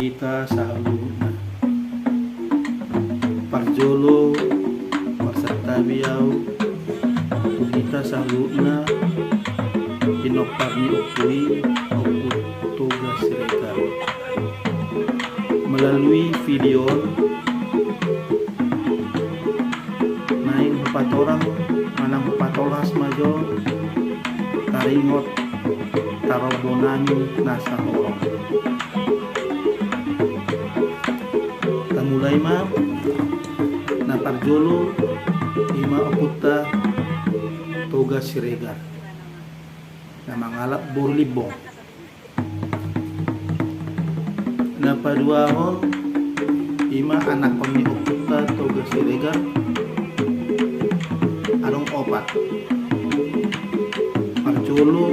Tunita sahaluna Parjolo Parsatabiau Tunita sahaluna Pinoparni Opui Toga Siregar. Melalui video naing 4 orang manang 4 oras majo taringot tarobonani nasa horong. Mulai ma na Parjolo ima oputa Toga Siregar na mangalap borlibong na paduahon ima anak kami oputa Toga Siregar arong 4 Parjolo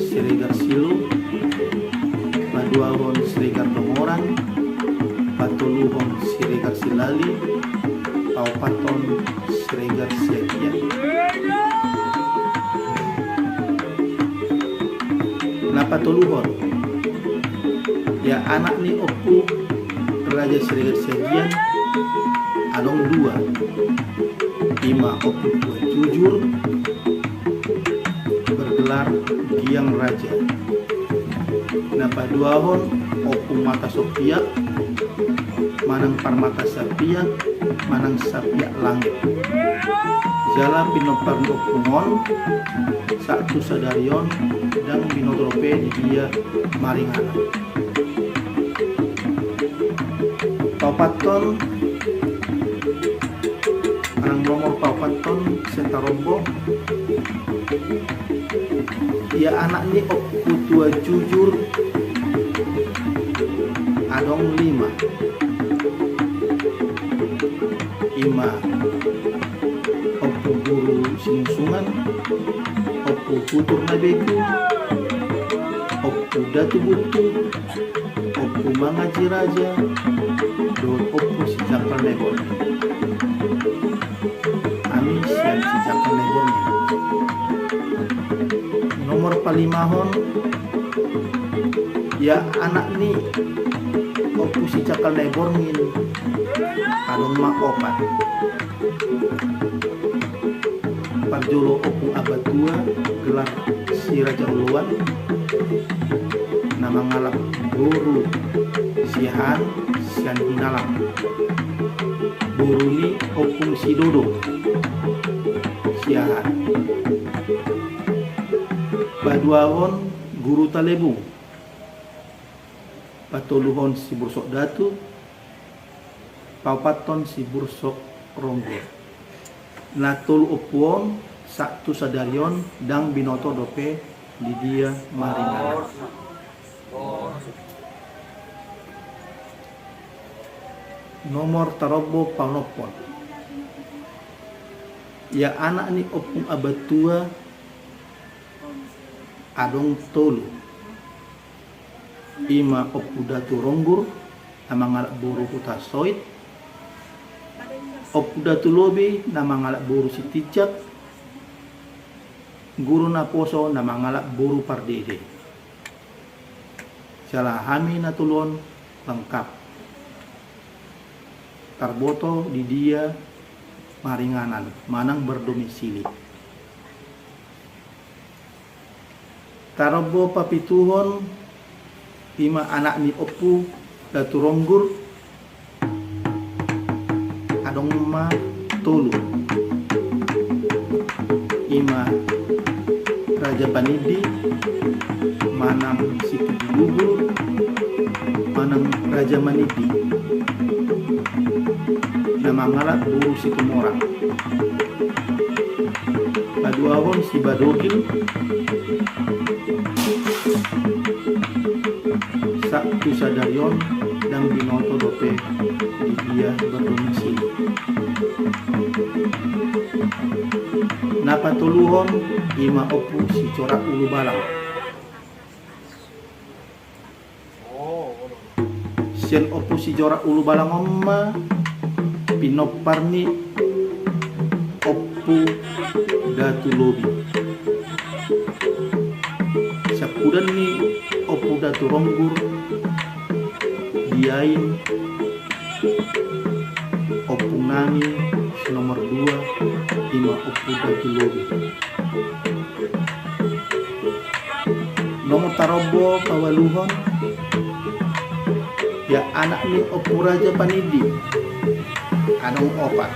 Siregar Silu paduahon Siregar Dongoran patuluhon Siregar Silali paupaton Siregar Siagia. Napatuluhon ya anak ni opu Raja Siregar Siagian along 2 ima opu tua jujur bergelar Giang Raja. Napaduahon opu mata Sophia manang parmata sapia manang sapia langit jala pinoparni opumon satu sadarion dan binotrope di dia maringana paupaton manang nomor paupaton setarombo ya anak ni opu tua jujur adong 5 ima opu guru singsungan opu putur nabeku opu datu butu opu mangaji raja do opu si jakal nebon ami siap si jakal nebon nomor palimahon ya anak ni opu si jakal neborngin adong ma 4 Parjolo opu abad 2 gelar si Raja Uluan nama ngalap guru sihan sian hinalam guru ni opu si dodo siahan baduawon guru talebung patuluhon si bursok datu paupaton si bursok ronggor natul opuon satu sadarion dang binoto dope di dia maringan nomor tarobo panopon ya anak ni opung abad 2 adong tolu ima opu datu ronggur nama ngalak buru huta soit opu datu lobi nama ngalak buru sitijak guru naposo nama ngalak buru pardede salah hami natulon lengkap tarboto di dia maringanan manang berdomisili tarobo papituhon ima anak ni opu datu ronggur adong ma tolu ima Raja Panidi manang situ gugur manang Raja Manidi nama ngalat buru situ morang baduawon si badogil satu sadarion dan binoto dope di dia berdomisili napatuluhon ima opu si corak ulu balang sian opu si corak ulu balang omma pinoparni opu datu lobi sapudan ni opu datu ronggur diain opung nami nomor 2 ima opu daki lobi. Nomor tarobo kawaluhon ya anak ni opu raja panidi anong opat.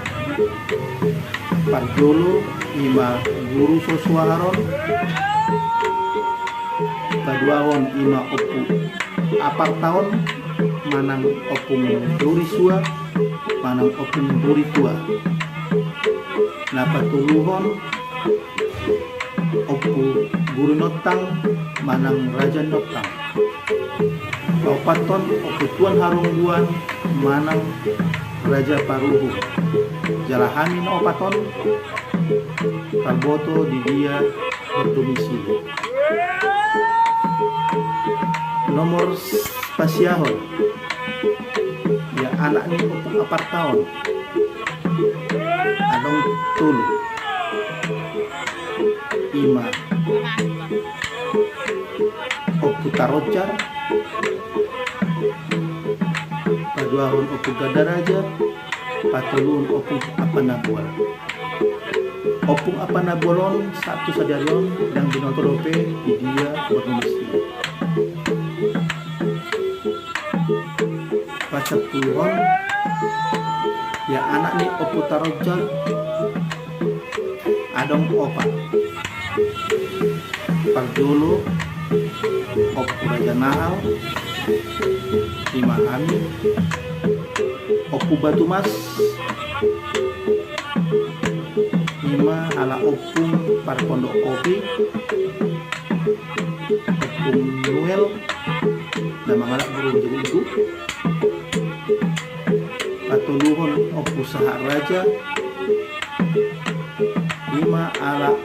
Parjolo ima guru soswaharon kaduahon ima opu apar tahun manang opung durisua manang opung duritua. Napatuluhon opu guru notang manang raja notang. Paupaton opu tuan harungguan manang raja paruhu. Jalahamin opaton Kalboto di dia berdomisili. Nomor spasiahon ya anak ni opung apar tahun adong tulu ima opu tarocar paduahon opu gadaraja patulun opung apanabual. Opung apanabualon satu sadarion dan binoto dope di dia berdomisili. Pasapuluhon ya anak ni opu tarocar adong opat. Parjolo opu raja nahal ima ami opu batu mas ima ala opung par pondok kopi opung nuel dan mangala burung jerutu. Patuluhon opu sahak raja ima ala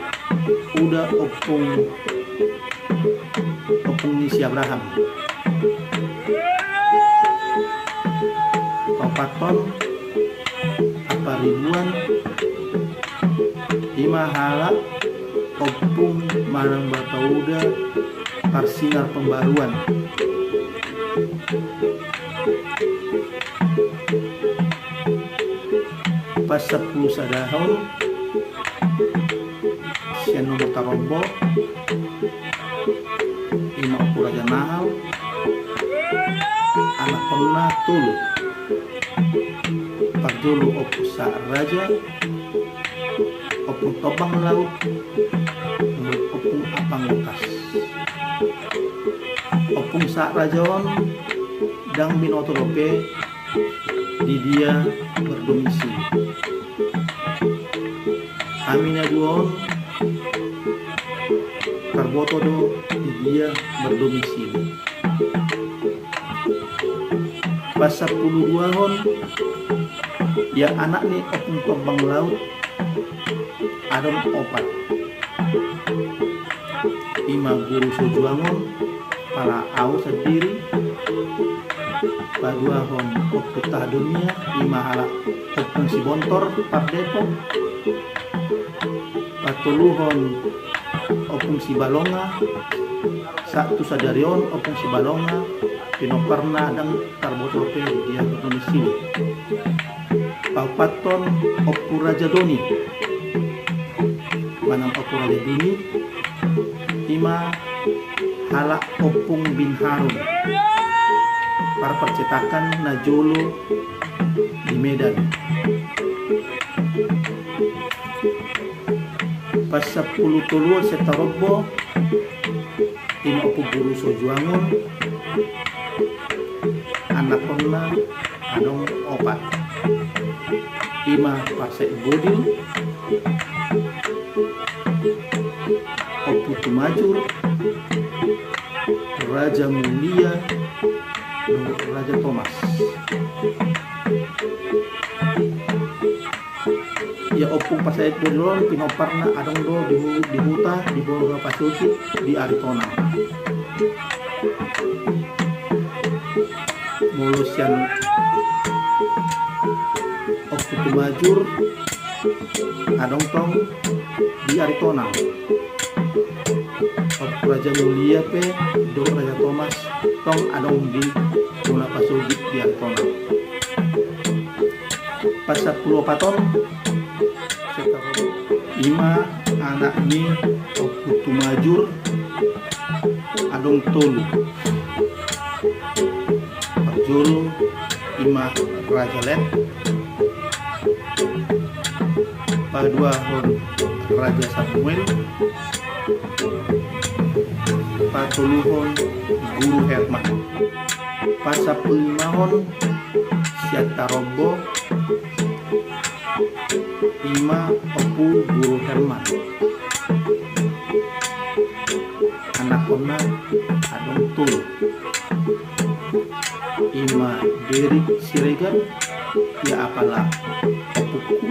uda opung Nisi Abraham. Papaton apa ribuan ima hala opung manang batauda parsinar pembaruan. Pas 10 sadahon sian nomor tarombo ima opu raja nahal anak pernah tulu parjolo opu sa raja opung tobang laut opung apang lekas. Opung sa rajaon dang binoto dope di dia berdomisili. Amina duon Karboto do di dia berdomisili. Pas 10 hon ya anak ni opung tobang laut adon opat. Ima guru sojuangon para au sendiri paduahon opu tadunia ima hala opung si bontor par depok. Patuluhon opung si balonga satu sadarion opung si balonga pinoparna dan Karboto pe dia berdomisili. Paupaton opu raja doni manang opu raja dini ima hala opung bin Harun para percetakan Najolo di Medan. Pas 10 tulu setarobo ima opu guru sojuangon anak pernah adong opat. Ima parse bodil opu tumajur raja mulia raja Thomas. Ya opung pasait bodilon pinoparna adong do di huta di bawah pasuki di Aritona. Molusian opu tumajur adong tong di Aritona. Opu raja mulia pe do raja Thomas tong adong di Ibuna pasugit diartona. Pasap pulo paton ima anak ni putu majur adong tolu parjolo ima raja let padua hon Raja Samuel patuluhon Guru Herman pasapullimahon Siatarobo ima opu Guru Herman anakona adong tulu ima Derik Siregar ya apalah opuku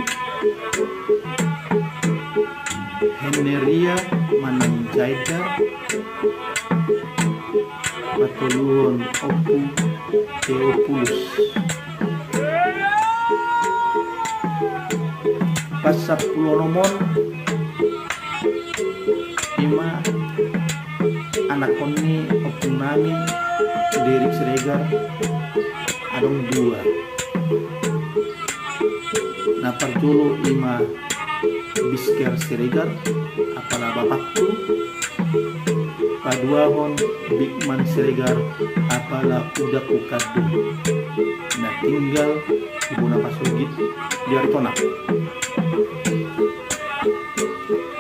Henneria Manang Jaidar patuluhon opu Theopulus pasapuloromon ima anak koni opung nami Derik Siregar adong dua naparjolo ima Bisker Siregar apalah bapakku paduahon Bigman Siregar apalah udah ukadu nah tinggal Ibuna pasugit diartona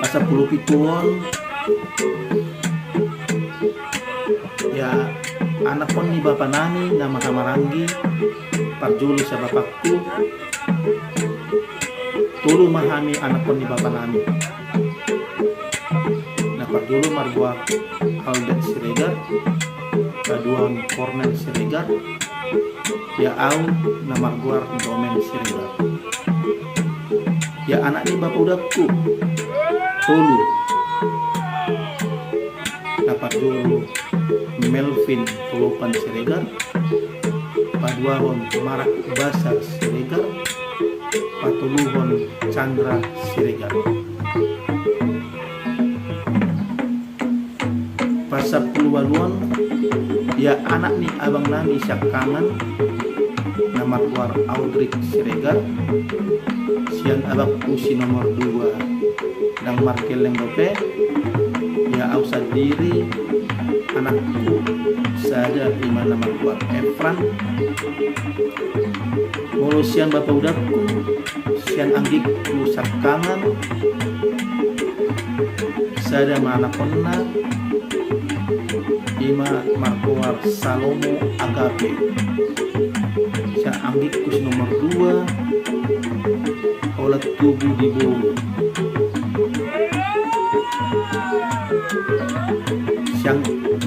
pasapuluh pituon ya anak pon ni bapak nani nama Kamaranggi parjolo sa bapakku tulu mahami anak pon ni bapak nani nah parjolo margua Albert Siregar paduan Cornel Siregar ya au na margua Domen Siregar ya anak ni bapak udakku tulu nah parjolo Melvin Tulupan Siregar paduahon Marak Basar Siregar patuluhon Chandra Siregar pasapuluwaluan ya anak ni abang nami Syakangan nama keluar Audrik Siregar sian abakku si nomor 2 dan Markeleng Dope ya ausad diri anakku saja lima nama keluar Efran mulu sian bapak udakku sian anggikku Syakangan sada mana konna ima markuar Salomo Agape sian anggikku nomor 2 olah tubuh di bumi siang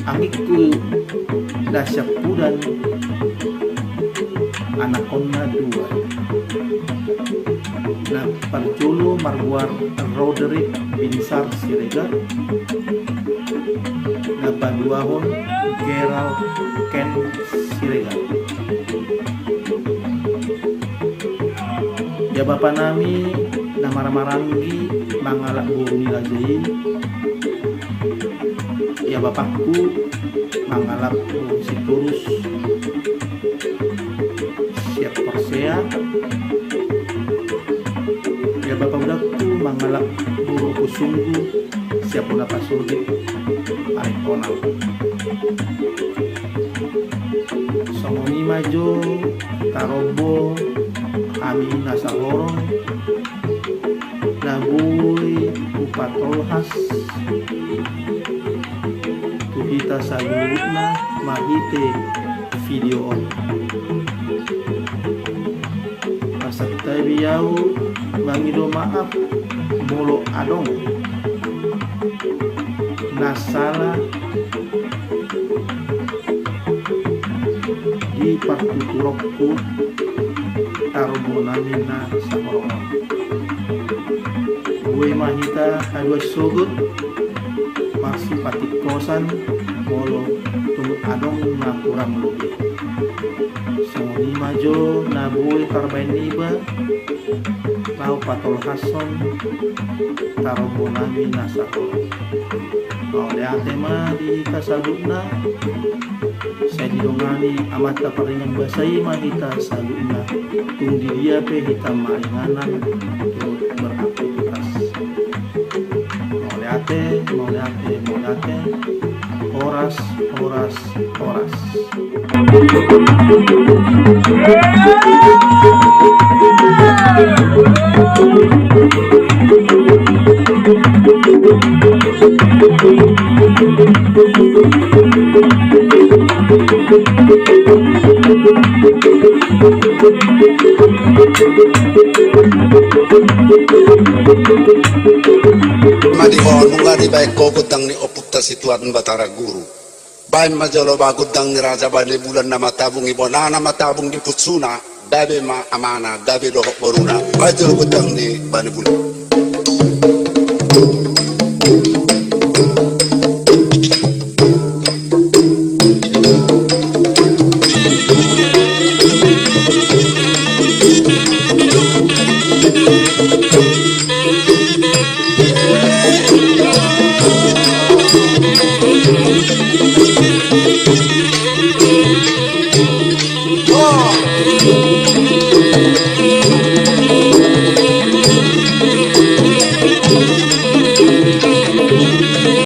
anggikku dasyak pudan anakonna 2 nah parjolo marguar Roderick Binsar Siregar nah paduahon Gerald Ken Siregar ya bapak nami nama Maranggi mangalak bumi lajai ya bapakku mangalap si turus siap Persea ya bapak udakku mangalap buru kusunggu siap pula pasugit Arikona Songoni Majo Tarobo Amina Sahorong Nabuy Upatolhas Tuhita Sayurutna Mahite video on Pasaktai biyau Bangido maaf Molo adong Nasala Di partuturokku Tarbonamina Sahorong Gue mahita Hadwa sogut masih patik kosan molo tumut adong na kurang lebih Sangoni majo nabui karbain iba lau patol hason tarobonami nasako oleh atema di kasadukna saya didongani amata paringan basai mahita sadukna tung di dia pe hitam maringanan turut beraktivitas oleh ate horas Madihon mungari baik ko gudang ni opukta situat Batara Guru. Baik majolo ba gudang ni Raja Bani bulan nama tabung ibo na nama tabung di Putsuna. Dabe ma amana dabe dohok boruna. Majolo gudang ni Bani bulan.